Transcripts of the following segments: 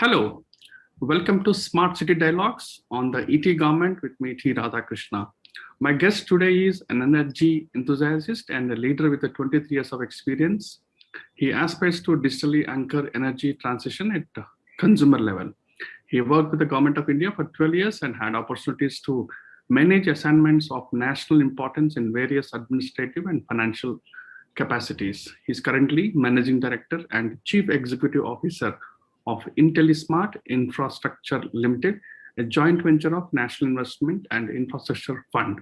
Hello, welcome to Smart City Dialogues on the ETGovernment with me, T. Radhakrishna. My guest today is an energy enthusiast and a leader with 23 years of experience. He aspires to digitally anchor energy transition at the consumer level. He worked with the Government of India for 12 years and had opportunities to manage assignments of national importance in various administrative and financial capacities. He is currently Managing Director and Chief Executive Officer of Intellismart Infrastructure Limited, a joint venture of National Investment and Infrastructure Fund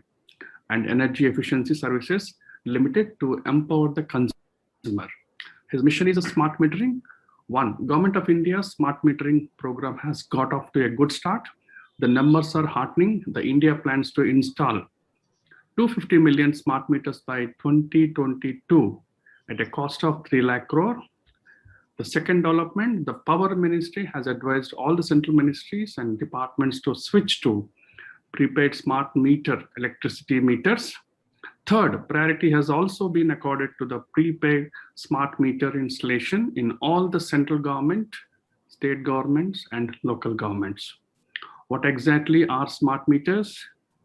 and Energy Efficiency Services Limited to empower the consumer. His mission is a smart metering. One, Government of India's smart metering program has got off to a good start. The numbers are heartening. The India plans to install 250 million smart meters by 2022 at a cost of 3 lakh crore. The second development, the Power Ministry has advised all the central ministries and departments to switch to prepaid smart meter electricity meters. Third, priority has also been accorded to the prepaid smart meter installation in all the central government, state governments, and local governments. What exactly are smart meters?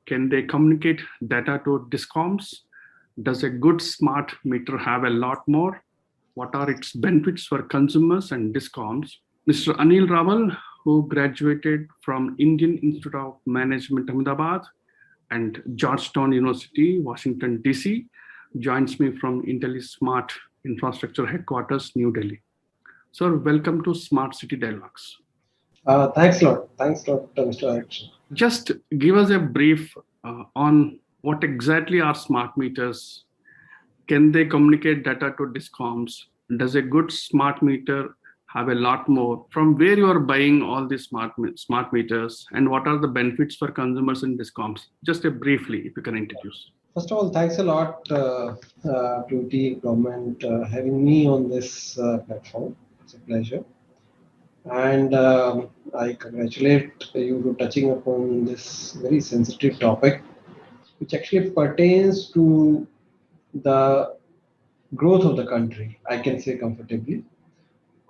Can they communicate data to discoms? Does a good smart meter have a lot more? What are its benefits for consumers and discoms? Mr. Anil Rawal, who graduated from Indian Institute of Management, Ahmedabad, and Georgetown University, Washington, DC, joins me from Intellismart Infrastructure Headquarters, New Delhi. Sir, welcome to Smart City Dialogues. Thanks a lot. Mr. Radhakrishna. Just give us a brief on what exactly are smart meters. Can they communicate data to discoms? Does a good smart meter have a lot more? From where you are buying all these smart meters, and what are the benefits for consumers and discoms? Just briefly, if you can introduce. First of all, thanks a lot to ETGovernment having me on this platform. It's a pleasure. And I congratulate you for touching upon this very sensitive topic, which actually pertains to the growth of the country, I can say comfortably,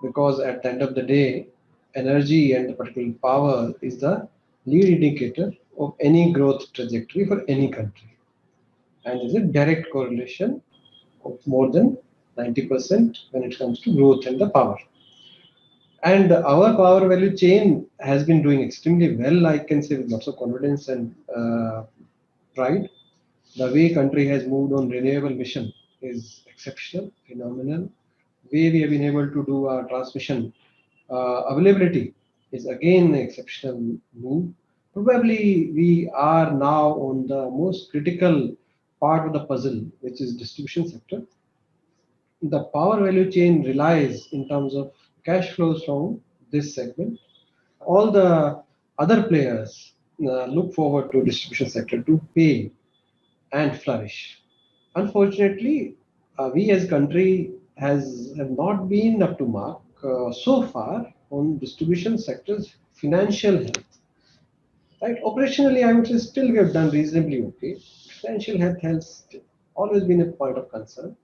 because at the end of the day, energy and particularly power is the lead indicator of any growth trajectory for any country. And there's a direct correlation of more than 90% when it comes to growth and the power. And our power value chain has been doing extremely well, I can say with lots of confidence and pride. The way country has moved on renewable mission is exceptional, phenomenal. The way we have been able to do our transmission availability is again an exceptional move. Probably we are now on the most critical part of the puzzle, which is distribution sector. The power value chain relies in terms of cash flows from this segment. All the other players look forward to distribution sector to pay and flourish. Unfortunately, we as country have not been up to mark so far on distribution sector's financial health. Right? Operationally, I would say still we have done reasonably okay. Financial health has always been a point of concern,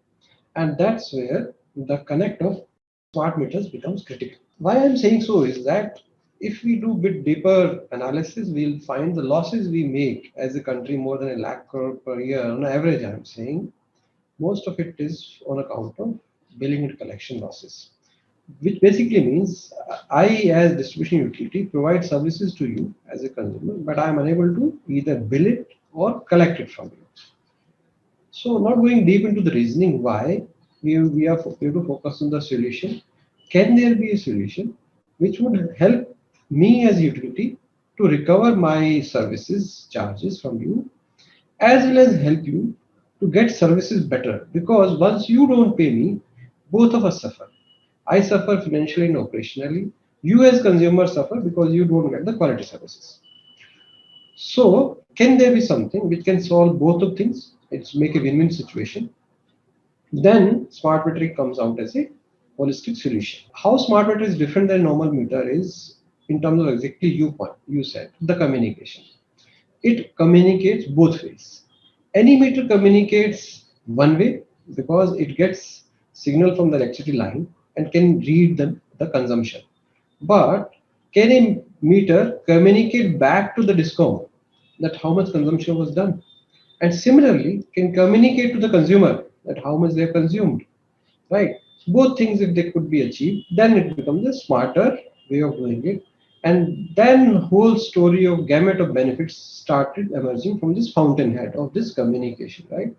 and that's where the connect of smart meters becomes critical. Why I'm saying so is that if we do a bit deeper analysis, we'll find the losses we make as a country more than 1 lakh crore per year on average. I'm saying most of it is on account of billing and collection losses, which basically means I, as distribution utility, provide services to you as a consumer, but I'm unable to either bill it or collect it from you. So, not going deep into the reasoning why, we have to focus on the solution. Can there be a solution which would help me as utility to recover my services charges from you, as well as help you to get services better? Because once you don't pay me, both of us suffer. I suffer financially and operationally. You as consumers suffer because you don't get the quality services. So, can there be something which can solve both of things? It's make a win-win situation. Then smart metering comes out as a holistic solution. How smart meter is different than normal meter is in terms of exactly you said, the communication. It communicates both ways. Any meter communicates one way because it gets signal from the electricity line and can read the consumption. But can a meter communicate back to the discom that how much consumption was done? And similarly, can communicate to the consumer that how much they have consumed, right? Both things, if they could be achieved, then it becomes a smarter way of doing it. And then whole story of gamut of benefits started emerging from this fountainhead of this communication, right?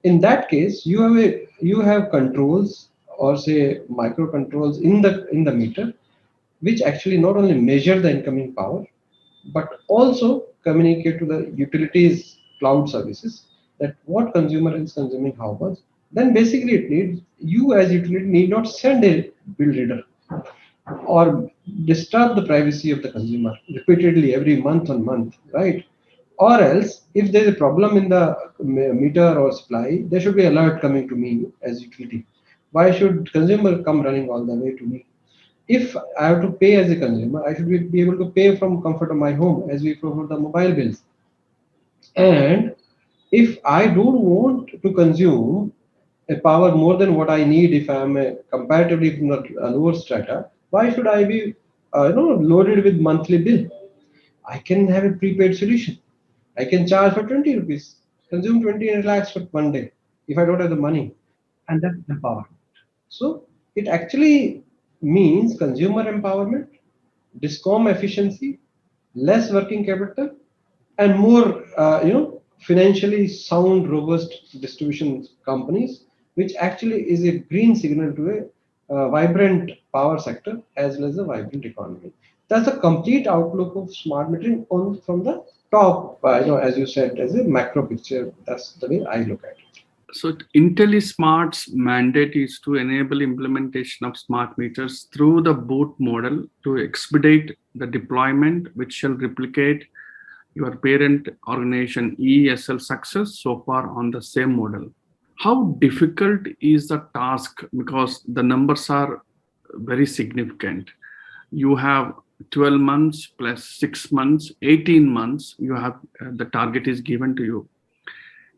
In that case, you have controls or say microcontrols in the meter, which actually not only measure the incoming power, but also communicate to the utilities cloud services that what consumer is consuming how much. Then basically it needs you as utility need not send a bill reader or disturb the privacy of the consumer repeatedly every month on month, right? Or else, if there is a problem in the meter or supply, there should be alert coming to me as utility. Why should consumer come running all the way to me? If I have to pay as a consumer, I should be able to pay from comfort of my home as we pay for the mobile bills. And if I don't want to consume a power more than what I need if I am comparatively from the lower strata, why should I be loaded with monthly bill? I can have a prepaid solution. I can charge for 20 rupees, consume 20 and relax for one day if I don't have the money. And that's empowerment. So it actually means consumer empowerment, discom efficiency, less working capital, and more financially sound, robust distribution companies, which actually is a green signal to a vibrant power sector as well as a vibrant economy. That's a complete outlook of smart metering on from the top, as you said, as a macro picture. That's the way I look at it. So Intellismart's mandate is to enable implementation of smart meters through the boot model to expedite the deployment, which shall replicate your parent organization ESL success so far on the same model. How difficult is the task? Because the numbers are very significant. You have 12 months plus 6 months, 18 months, you have the target is given to you.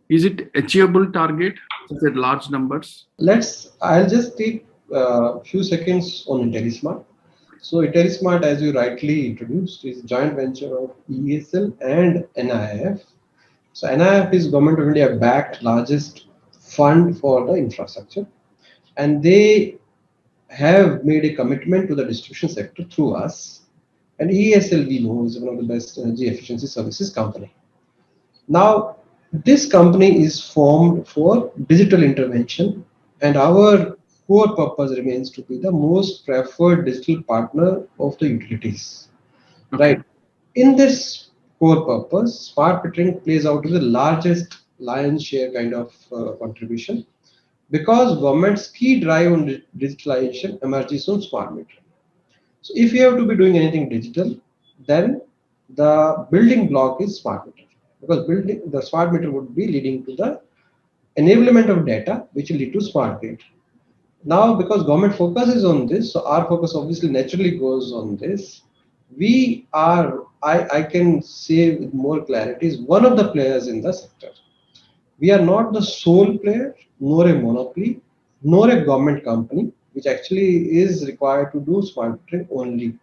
Is it achievable target? Is it large numbers? I'll just take a few seconds on Intellismart. So Intellismart, as you rightly introduced, is a joint venture of ESL and NIIF. So NIIF is Government of India backed largest fund for the infrastructure, and they have made a commitment to the distribution sector through us. And ESL, we know, is one of the best energy efficiency services company. Now, this company is formed for digital intervention, and our core purpose remains to be the most preferred digital partner of the utilities. Okay. Right. In this core purpose, smart metering plays out to the largest lion's share kind of contribution, because government's key drive on digitalization emerges on smart metering. So if you have to be doing anything digital, then the building block is smart meter, because building the smart meter would be leading to the enablement of data, which will lead to smart grid. Now, because government focuses on this, so our focus obviously naturally goes on this. We are, I can say with more clarity, is one of the players in the sector. We are not the sole player, nor a monopoly, nor a government company, which actually is required to do smart metering only.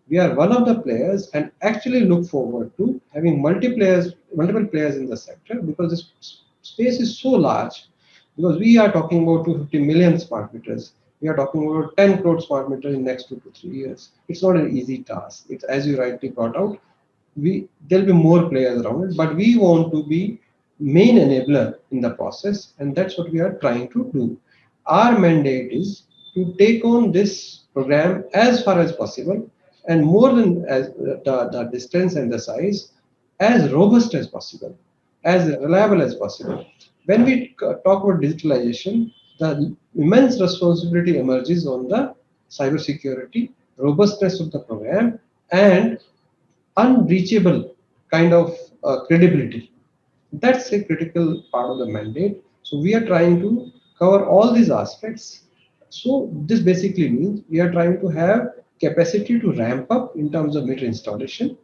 We are one of the players and actually look forward to having multiple players in the sector, because this space is so large. Because we are talking about 250 million smart meters. We are talking about 10 crore smart meters in next 2 to 3 years. It's not an easy task. It's, as you rightly brought out, there'll be more players around it, but we want to be main enabler in the process, and that's what we are trying to do. Our mandate is to take on this program as far as possible, and more than as the distance and the size, as robust as possible, as reliable as possible. When we talk about digitalization, the immense responsibility emerges on the cybersecurity, robustness of the program, and unreachable kind of credibility. That's a critical part of the mandate. So we are trying to cover all these aspects. So this basically means we are trying to have capacity to ramp up in terms of meter installation.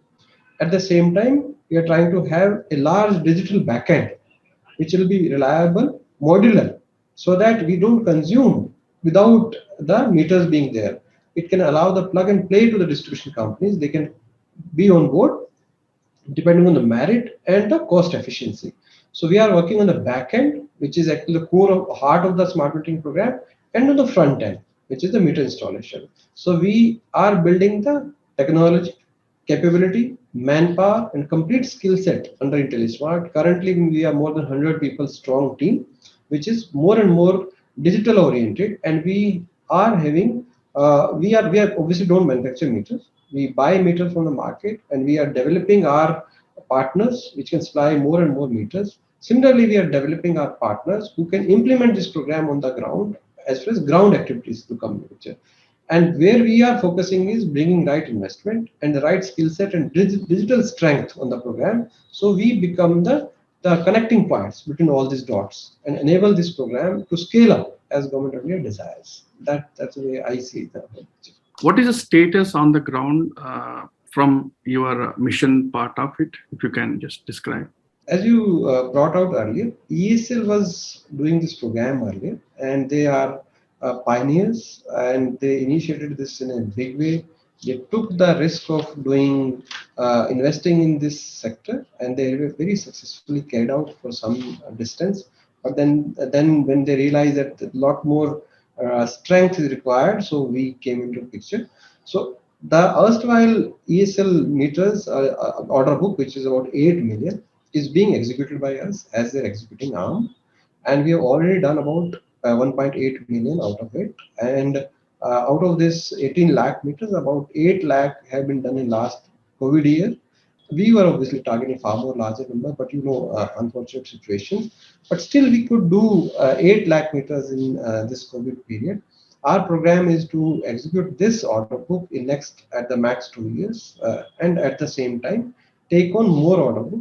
At the same time, we are trying to have a large digital backend, which will be reliable, modular, so that we don't consume without the meters being there. it can allow the plug and play to the distribution companies. They can be on board depending on the merit and the cost efficiency. So we are working on the back end, which is actually the core of heart of the smart metering program, and on the front end, which is the meter installation. So we are building the technology, capability, manpower, and complete skill set under Intellismart. Currently, we are more than 100 people strong team, which is more and more digital oriented, and we are having we are obviously don't manufacture meters. We buy meters from the market, and we are developing our partners which can supply more and more meters. Similarly, we are developing our partners who can implement this program on the ground as far as ground activities to come in the picture. And where we are focusing is bringing right investment and the right skill set and digital strength on the program. So we become the connecting points between all these dots and enable this program to scale up as government of India desires. That's the way I see the picture. What is the status on the ground from your mission part of it? If you can just describe. As you brought out earlier, ESL was doing this program earlier, and they are pioneers, and they initiated this in a big way. They took the risk of doing investing in this sector, and they were very successfully carried out for some distance. But then when they realized that a lot more strength is required, so we came into the picture. So the erstwhile ESL meters order book, which is about 8 million, is being executed by us as their executing arm, and we have already done about 1.8 million out of it. And out of this 18 lakh meters, about 8 lakh have been done in last COVID year. We were obviously targeting far more larger number, but unfortunate situation. But still, we could do 8 lakh meters in this COVID period. Our program is to execute this order book in next at the max 2 years, and at the same time take on more order book.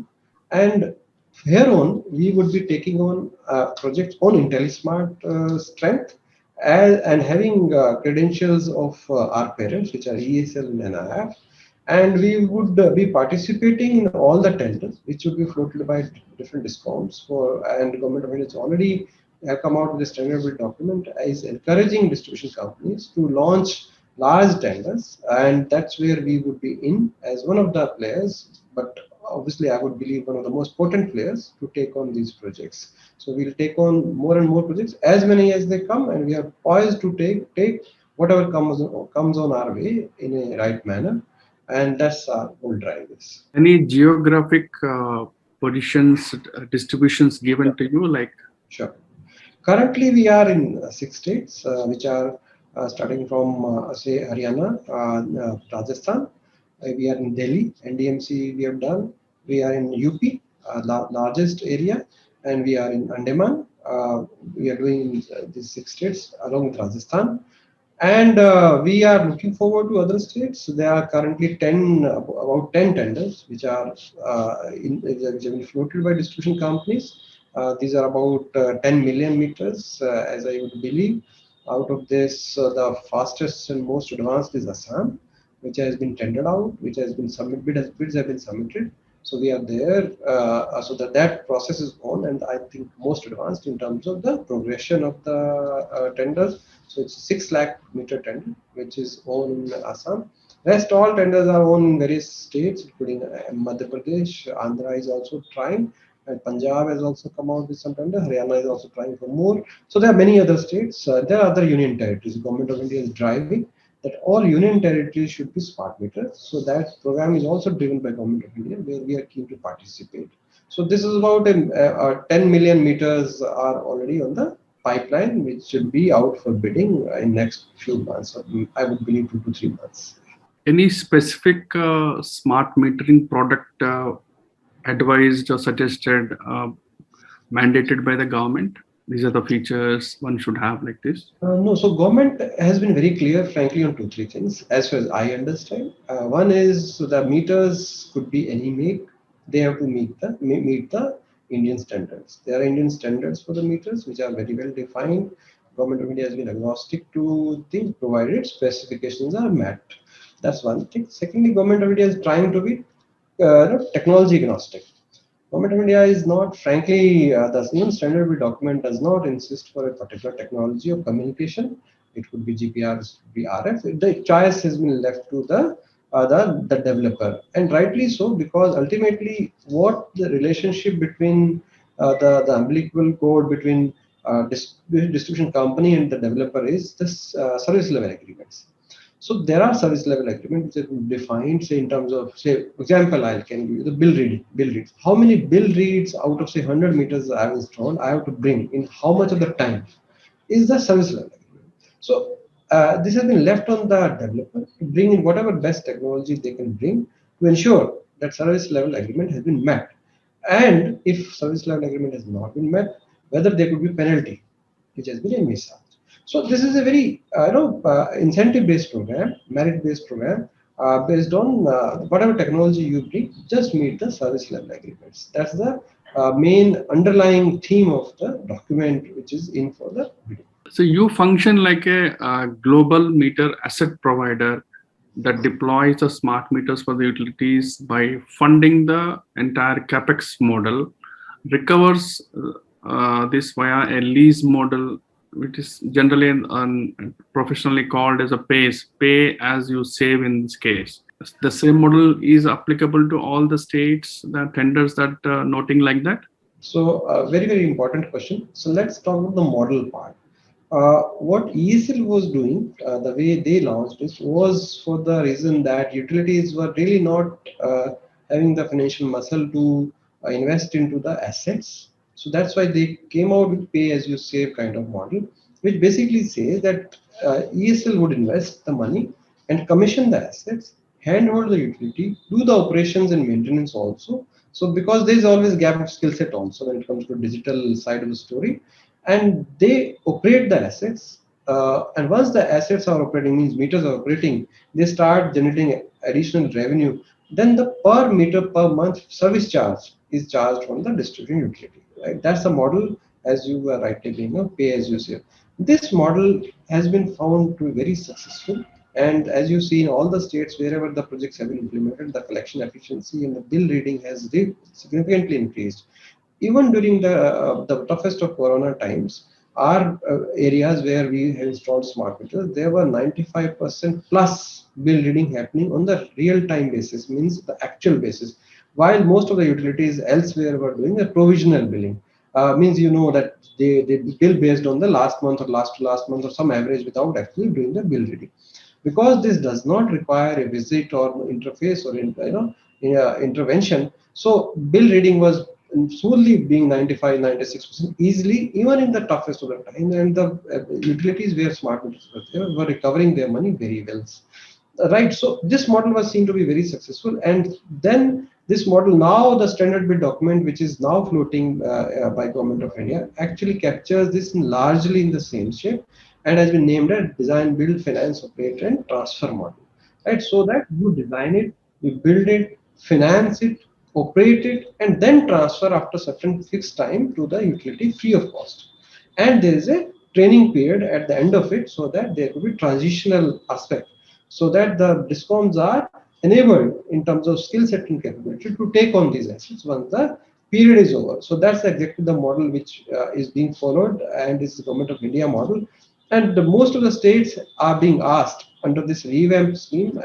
And here on, we would be taking on projects on Intellismart strength and having credentials of our parents, which are ESL and NIF. And we would be participating in all the tenders, which would be floated by different discounts and government of India has already come out with a standard document is encouraging distribution companies to launch large tenders, and that's where we would be in as one of the players. But obviously, I would believe one of the most potent players to take on these projects. So we'll take on more and more projects, as many as they come, and we are poised to take whatever comes on our way in a right manner, and that's our whole drive is. Any geographic positions, distributions given to you, like? Sure. Currently, we are in 6 states, which are starting from say Haryana, Rajasthan. We are in Delhi, NDMC we have done. We are in UP, largest area, and we are in Andaman. We are doing these 6 states along with Rajasthan. And we are looking forward to other states. There are currently about 10 tenders which are which have been floated by distribution companies. These are about 10 million meters, as I would believe. Out of this, the fastest and most advanced is Assam, which has been tendered out, which has been submitted, bids have been submitted. So we are there, so that process is on, and I think most advanced in terms of the progression of the tenders. So it's 6 lakh meter tender, which is on in Assam. Rest all tenders are on in various states, including Madhya Pradesh. Andhra is also trying, and Punjab has also come out with some tender. Haryana is also trying for more. So there are many other states. There are other union territories. The government of India is driving that all union territories should be smart meters. So that program is also driven by government of India, where we are keen to participate. So this is about 10 million meters are already on the pipeline, which should be out for bidding in next few months. I would believe 2 to 3 months. Any specific smart metering product advised or suggested, mandated by the government? These are the features one should have like this? No, so government has been very clear, frankly, on 2, 3 things, as far as I understand. One is the meters could be any make. They have to meet the Indian standards. There are Indian standards for the meters, which are very well defined. Government of India has been agnostic to things, provided specifications are met. That's one thing. Secondly, government of India is trying to be technology agnostic. Government of India is not, frankly, the standard document does not insist for a particular technology of communication. it could be GPR, it could be RF. The choice has been left to the developer, and rightly so, because ultimately what the relationship between the umbilical cord between distribution company and the developer is this service level agreements. So there are service level agreements which are defined, say in terms of, say, example, I can give you the bill reading. Bill reads. How many bill reads out of say 100 meters I have installed, I have to bring in how much of the time is the service level agreement. So this has been left on the developer to bring in whatever best technology they can bring to ensure that service level agreement has been met. And if service level agreement has not been met, whether there could be penalty which has been envisaged. So this is a very incentive-based program, merit-based program, based on whatever technology you bring, just meet the service level agreements. That's the main underlying theme of the document, which is in for the bidding. So you function like a global meter asset provider that deploys the smart meters for the utilities by funding the entire capex model, recovers this via a lease model, which is generally professionally called as a pay as you save in this case. The same model is applicable to all the states, the tenders that noting like that. So very, very important question. So let's talk about the model part. What ESL was doing, the way they launched this, was for the reason that utilities were really not having the financial muscle to invest into the assets. So that's why they came out with pay as you save kind of model, which basically says that ESL would invest the money and commission the assets, handhold the utility, do the operations and maintenance also. So because there is always gap of skill set also when it comes to digital side of the story, and they operate the assets. And once the assets are operating, means meters are operating, they start generating additional revenue. Then the per meter per month service charge is charged from the distribution utility. Right? That's the model, as you were rightly being pay as you save. This model has been found to be very successful. And as you see in all the states, wherever the projects have been implemented, the collection efficiency and the bill reading has significantly increased. Even during the toughest of Corona times, our areas where we have installed smart meters, there were 95% plus bill reading happening on the real-time basis, means the actual basis. While most of the utilities elsewhere were doing a provisional billing, means that they bill based on the last month or last to last month or some average without actually doing the bill reading. Because this does not require a visit or interface or intervention, so bill reading was solely being 95-96% easily, even in the toughest of the time, and the utilities where smart meters were recovering their money very well. Right, so this model was seen to be very successful, and then this model, now the standard bid document, which is now floating by Government of India, actually captures this largely in the same shape and has been named as design, build, finance, operate, and transfer model. Right, so that you design it, you build it, finance it, operate it, and then transfer after certain fixed time to the utility free of cost. And there is a training period at the end of it, so that there could be transitional aspect, so that the discoms are enabled in terms of skill set and capability to take on these assets once the period is over. So that's exactly the model which is being followed, and is the Government of India model. And most of the states are being asked under this revamped scheme.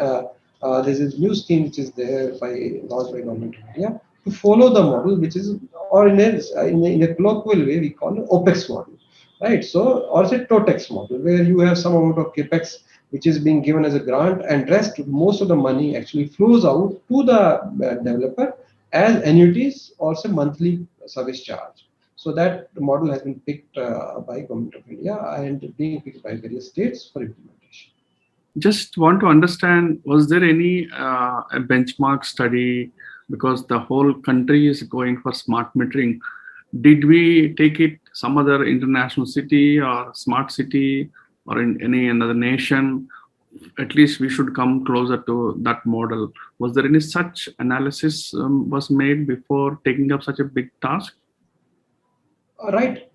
There's a new scheme which is there launched by Government of India to follow the model, which is, or in a colloquial way, we call it OPEX model, right? So, or say TOTEX model, where you have some amount of capex which is being given as a grant, and most of the money actually flows out to the developer as annuities or say monthly service charge. So that model has been picked by Government of India and being picked by various states for implementation. Just want to understand, was there any a benchmark study, because the whole country is going for smart metering? Did we take it some other international city or smart city or in any another nation? At least we should come closer to that model. Was there any such analysis was made before taking up such a big task? Right.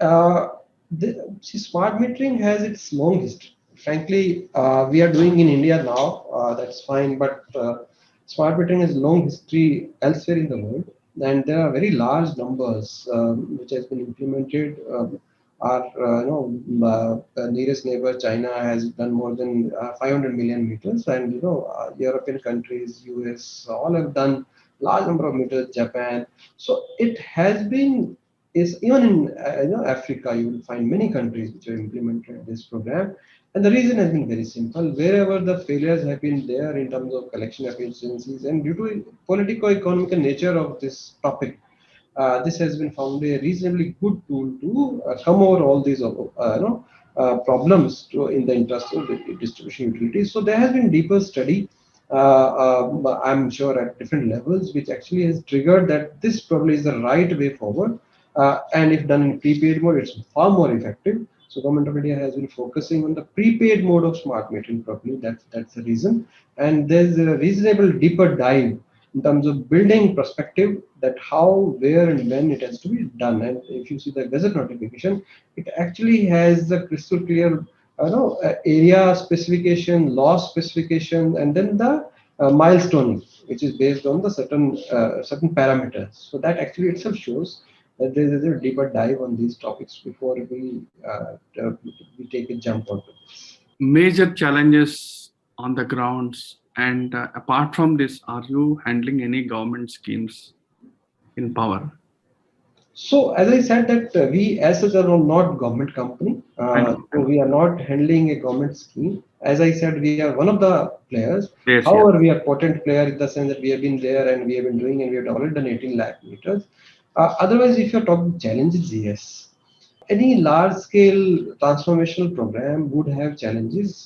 Smart metering has its long history. Frankly, we are doing in India now, that's fine, but smart metering has long history elsewhere in the world, and there are very large numbers which has been implemented Our nearest neighbor China has done more than 500 million meters, and European countries, US, all have done large number of meters. Japan. So it has been is even in Africa, you will find many countries which have implemented this program. And the reason has been very simple. Wherever the failures have been there in terms of collection efficiencies and due to political economical nature of this topic, this has been found a reasonably good tool to come over all these problems in the interest of the distribution utilities. So there has been deeper study, I'm sure at different levels, which actually has triggered that this probably is the right way forward. And if done in prepaid mode, it's far more effective. So Government of India has been focusing on the prepaid mode of smart metering properly. That's the reason. And there's a reasonable deeper dive in terms of building perspective that how, where, and when it has to be done. And if you see the gazette notification, it actually has the crystal clear area specification, loss specification, and then the milestoning, which is based on the certain parameters. So that actually itself shows that there is a deeper dive on these topics before we take a jump onto this. Major challenges on the grounds, and apart from this, are you handling any government schemes in power? So as I said that we as such are not government company, so we are not handling a government scheme. As I said, we are one of the players. Yes, yes. However, we are potent player in the sense that we have been there and we have been doing and we have already done 18 lakh meters. Otherwise, if you're talking challenges, yes. Any large-scale transformational program would have challenges,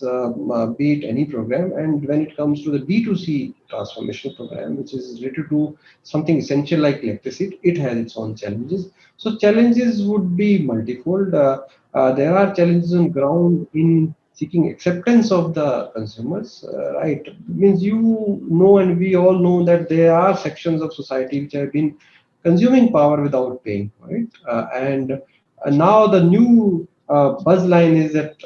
be it any program. And when it comes to the B2C transformational program, which is related to something essential like electricity, it has its own challenges. So challenges would be multifold. There are challenges on ground in seeking acceptance of the consumers, right? Means and we all know that there are sections of society which have been consuming power without paying, right? And now the new buzz line is that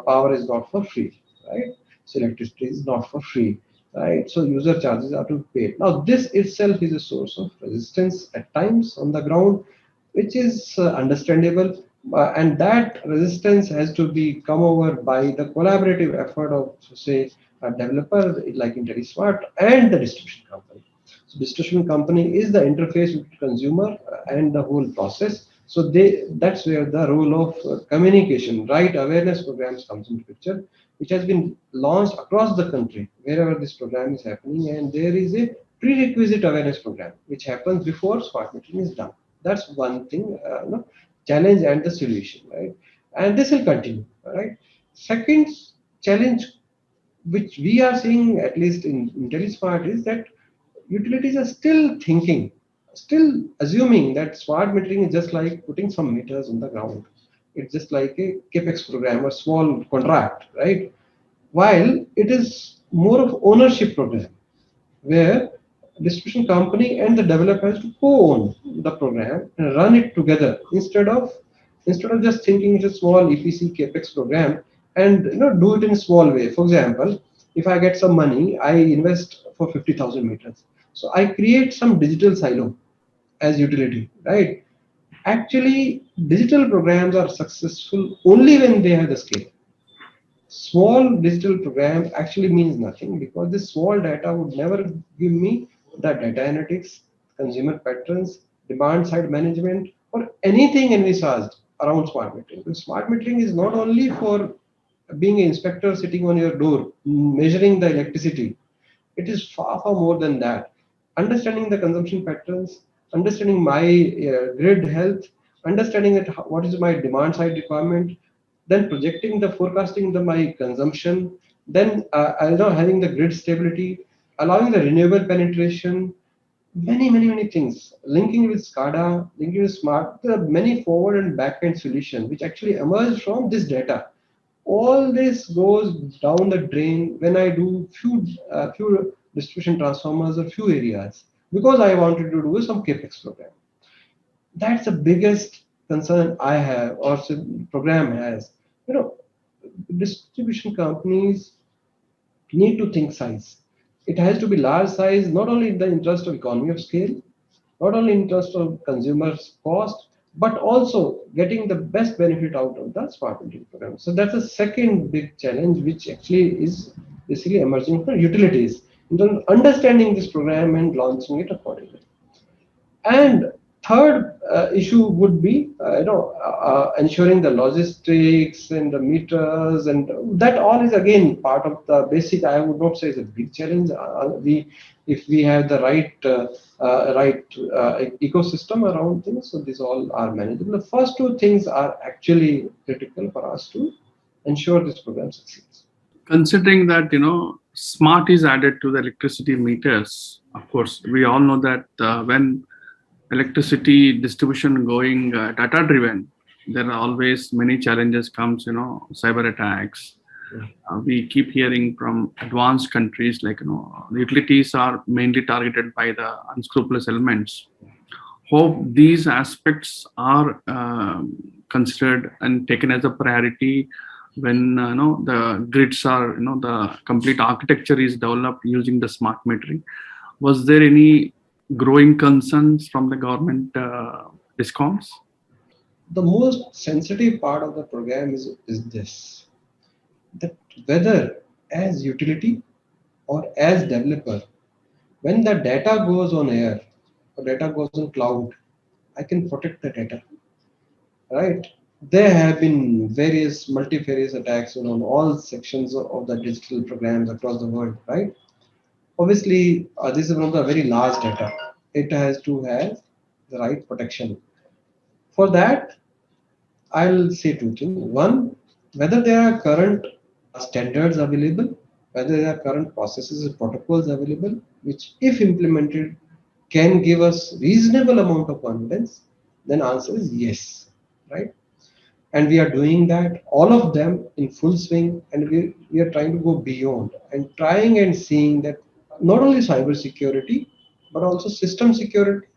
power is not for free, right? So electricity is not for free, right? So user charges are to be paid. Now this itself is a source of resistance at times on the ground, which is understandable. And that resistance has to be come over by the collaborative effort of, say, a developer like Intellismart and the distribution company. So distribution company is the interface with the consumer and the whole process. So that's where the role of communication, right awareness programs comes into picture, which has been launched across the country wherever this program is happening. And there is a prerequisite awareness program which happens before smart metering is done. That's one thing, challenge and the solution, right? And this will continue, right? Second challenge which we are seeing, at least in Intellismart, is that utilities are still thinking, still assuming that smart metering is just like putting some meters on the ground. It's just like a capex program or small contract, right? While it is more of ownership program where distribution company and the developer has to co-own the program and run it together instead of just thinking it's a small EPC capex program and do it in a small way. For example, if I get some money, I invest for 50,000 meters. So I create some digital silo as utility, right? Actually, digital programs are successful only when they have the scale. Small digital program actually means nothing because this small data would never give me the data analytics, consumer patterns, demand side management, or anything envisaged around smart metering. The smart metering is not only for being an inspector sitting on your door, measuring the electricity. It is far, far more than that. Understanding the consumption patterns, understanding my grid health, understanding that what is my demand side requirement, then projecting the forecasting the my consumption, then having the grid stability, allowing the renewable penetration, many things, linking with SCADA, linking with smart, there are many forward and back end solutions which actually emerge from this data. All this goes down the drain when I do few distribution transformers or few areas because I wanted to do some capex program. That's the biggest concern I have or program has. You know, distribution companies need to think size. It has to be large size, not only in the interest of economy of scale, not only in interest of consumers' cost, but also getting the best benefit out of the smart metering program. So that's the second big challenge, which actually is basically emerging for utilities in terms of understanding this program and launching it accordingly. And third issue would be, ensuring the logistics and the meters, and that all is again part of the basic. I would not say is a big challenge. If we have the right ecosystem around things, so these all are manageable. The first two things are actually critical for us to ensure this program succeeds. Considering that, smart is added to the electricity meters, of course, we all know that when electricity distribution going data driven, there are always many challenges comes, cyber attacks. We keep hearing from advanced countries like, the utilities are mainly targeted by the unscrupulous elements. Hope these aspects are considered and taken as a priority when the grids are, the complete architecture is developed using the smart metering. Was there any growing concerns from the government discoms? The most sensitive part of the program is this, that whether as utility or as developer, when the data goes on air or data goes on cloud, I can protect the data, right? There have been various multifarious attacks on all sections of the digital programs across the world, right? Obviously, this is one of the very large data. It has to have the right protection. For that, I'll say two things. One, whether there are current standards available, whether there are current processes and protocols available, which if implemented can give us reasonable amount of confidence, then answer is yes, right? And we are doing that, all of them in full swing, and we are trying to go beyond and trying and seeing that not only cyber security, but also system security,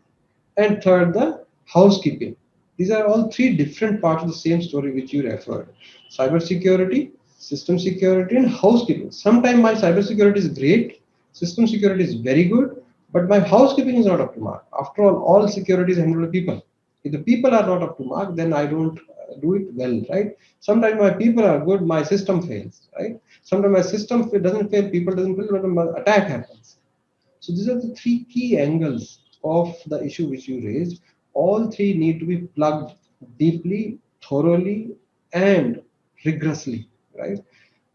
and third, the housekeeping. These are all three different parts of the same story which you referred. Cyber security, system security, and housekeeping. Sometimes my cyber security is great, system security is very good, but my housekeeping is not up to mark. After all security is handled by people. If the people are not up to mark, then I don't do it well, right? Sometimes my people are good, my system fails, right? Sometimes my system doesn't fail, people doesn't fail, but an attack happens. So these are the three key angles of the issue which you raised. All three need to be plugged deeply, thoroughly, and rigorously, right?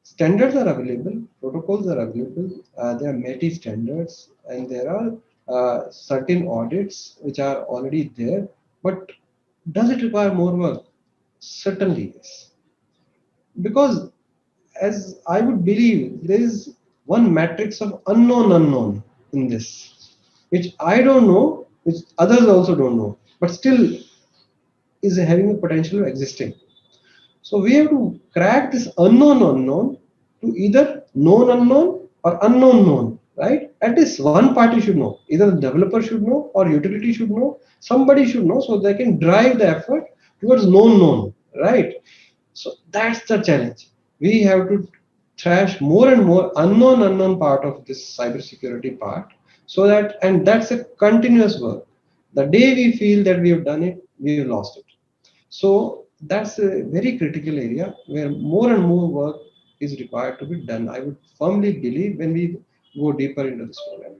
Standards are available, protocols are available, there are METI standards, and there are certain audits which are already there. But does it require more work? Certainly, yes. Because as I would believe, there is one matrix of unknown in this, which I don't know, which others also don't know, but still is having a potential of existing. So we have to crack this unknown to either known unknown or unknown known, right? At least one party should know. Either the developer should know or utility should know. Somebody should know so they can drive the effort towards known, right? So that's the challenge. We have to thrash more and more unknown part of this cybersecurity part, so that, and that's a continuous work. The day we feel that we have done it, we have lost it. So that's a very critical area where more and more work is required to be done. I would firmly believe when we go deeper into this program.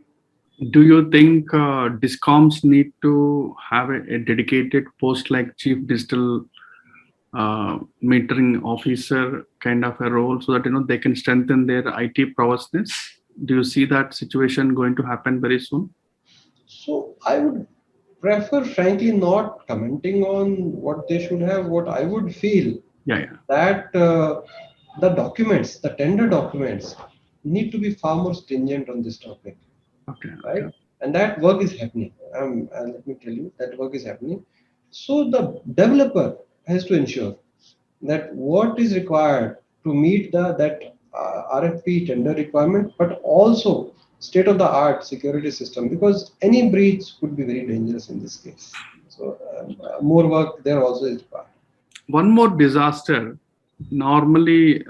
Do you think discoms need to have a dedicated post like chief digital metering officer kind of a role so that they can strengthen their IT prowessness? Do you see that situation going to happen very soon? So I would prefer, frankly, not commenting on what they should have. What I would feel Yeah. that the documents, the tender documents, need to be far more stringent on this topic, right? Okay. And that work is happening. And let me tell you, that work is happening. So the developer has to ensure that what is required to meet that RFP tender requirement, but also state of the art security system, because any breach could be very dangerous in this case. So more work there also is required. One more disaster. Normally,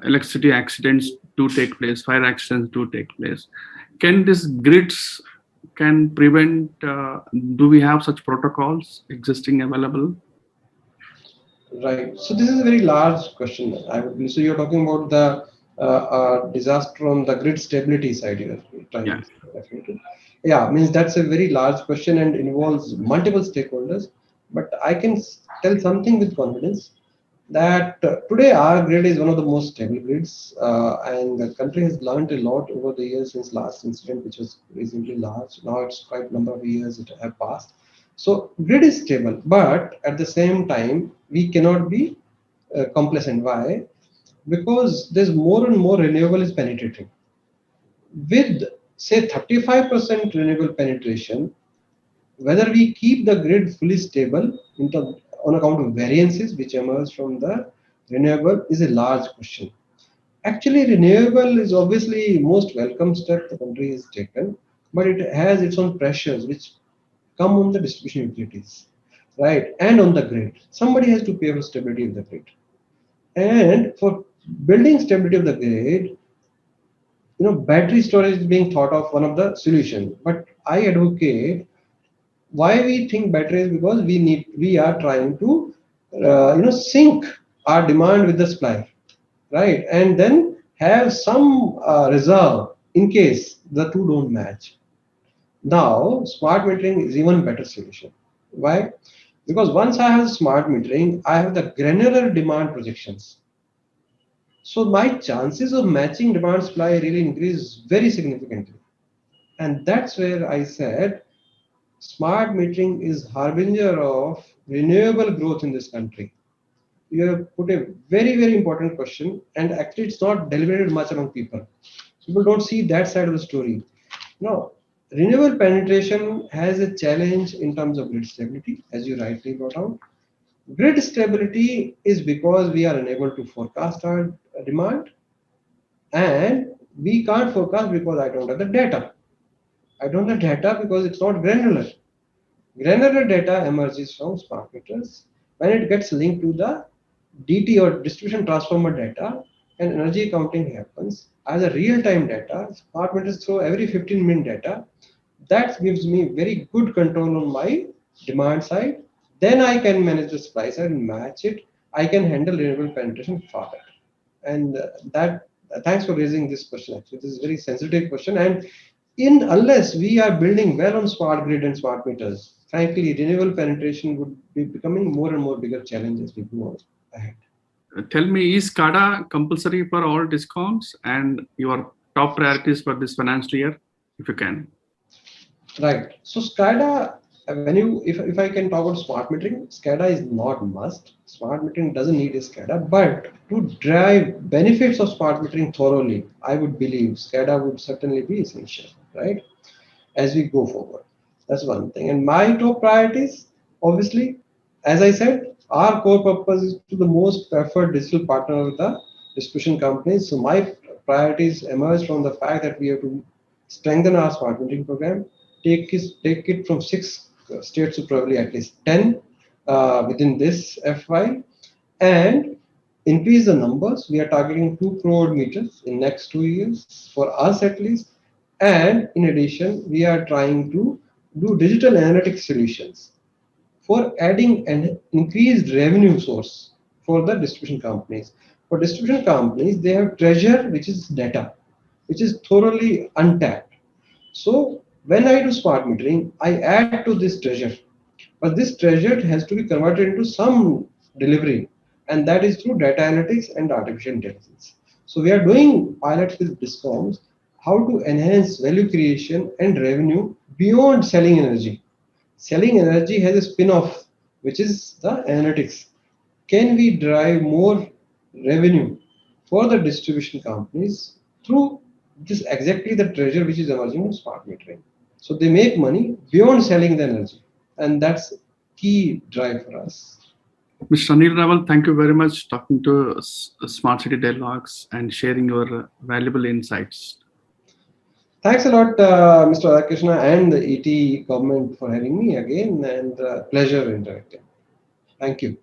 electricity accidents do take place, fire accidents do take place. Can these grids can prevent, do we have such protocols existing available? Right. So this is a very large question. I would believe. So you're talking about the disaster on the grid stability side. You're trying Yeah. to refer to. Yeah, means that's a very large question and involves multiple stakeholders. But I can tell something with confidence that today our grid is one of the most stable grids, and the country has learned a lot over the years since last incident, which was reasonably large. Now it's quite a number of years it have passed. So grid is stable, but at the same time, we cannot be complacent. Why? Because there's more and more renewable is penetrating. With say 35% renewable penetration, whether we keep the grid fully stable on account of variances which emerge from the renewable is a large question. Actually, renewable is obviously most welcome step the country has taken, but it has its own pressures which come on the distribution utilities, right, and on the grid. Somebody has to pay for stability of the grid, and for building stability of the grid, battery storage is being thought of one of the solutions. But I advocate why we think battery is because we are trying to sync our demand with the supply, right, and then have some reserve in case the two don't match. Now smart metering is even better solution. Why? Because once I have smart metering, I have the granular demand projections, so my chances of matching demand supply really increase very significantly. And that's where I said smart metering is harbinger of renewable growth in this country. You have put a very, very important question, and actually it's not deliberated much among people. People don't see that side of the story. Now, renewable penetration has a challenge in terms of grid stability, as you rightly brought out. Grid stability is because we are unable to forecast our demand, and we can't forecast because I don't have the data. I don't have data because it's not granular. Granular data emerges from smart meters when it gets linked to the DT or distribution transformer data, and energy accounting happens as a real-time data. Smart meters throw every 15-minute data. That gives me very good control on my demand side. Then I can manage the supply side and match it. I can handle renewable penetration far better. And that thanks for raising this question. Actually, this is a very sensitive question. And in unless we are building well on smart grid and smart meters, frankly, renewable penetration would be becoming more and more bigger challenge as we go on ahead. Tell me, is SCADA compulsory for all discounts and your top priorities for this financial year, if you can? Right. So SCADA, if I can talk about smart metering, SCADA is not must. Smart metering doesn't need a SCADA, but to drive benefits of smart metering thoroughly, I would believe SCADA would certainly be essential, right? As we go forward. That's one thing. And my top priorities, obviously, as I said, our core purpose is to the most preferred digital partner with the distribution companies. So my priorities emerge from the fact that we have to strengthen our smart metering program, take it from 6 states to probably at least 10 within this FY, and increase the numbers. We are targeting 2 crore meters in next 2 years for us at least. And in addition, we are trying to do digital analytics solutions for adding an increased revenue source for the distribution companies. For distribution companies, they have treasure, which is data, which is thoroughly untapped. So when I do smart metering, I add to this treasure, but this treasure has to be converted into some delivery, and that is through data analytics and artificial intelligence. So we are doing pilots with discoms how to enhance value creation and revenue beyond selling energy. Selling energy has a spin-off, which is the analytics. Can we drive more revenue for the distribution companies through this exactly the treasure which is emerging in smart metering? So they make money beyond selling the energy, and that's key drive for us. Mr. Anil Rawal, thank you very much talking to Smart City Dialogues and sharing your valuable insights. Thanks a lot, Mr. Radhakrishna and the ET government for having me again, and pleasure interacting. Thank you.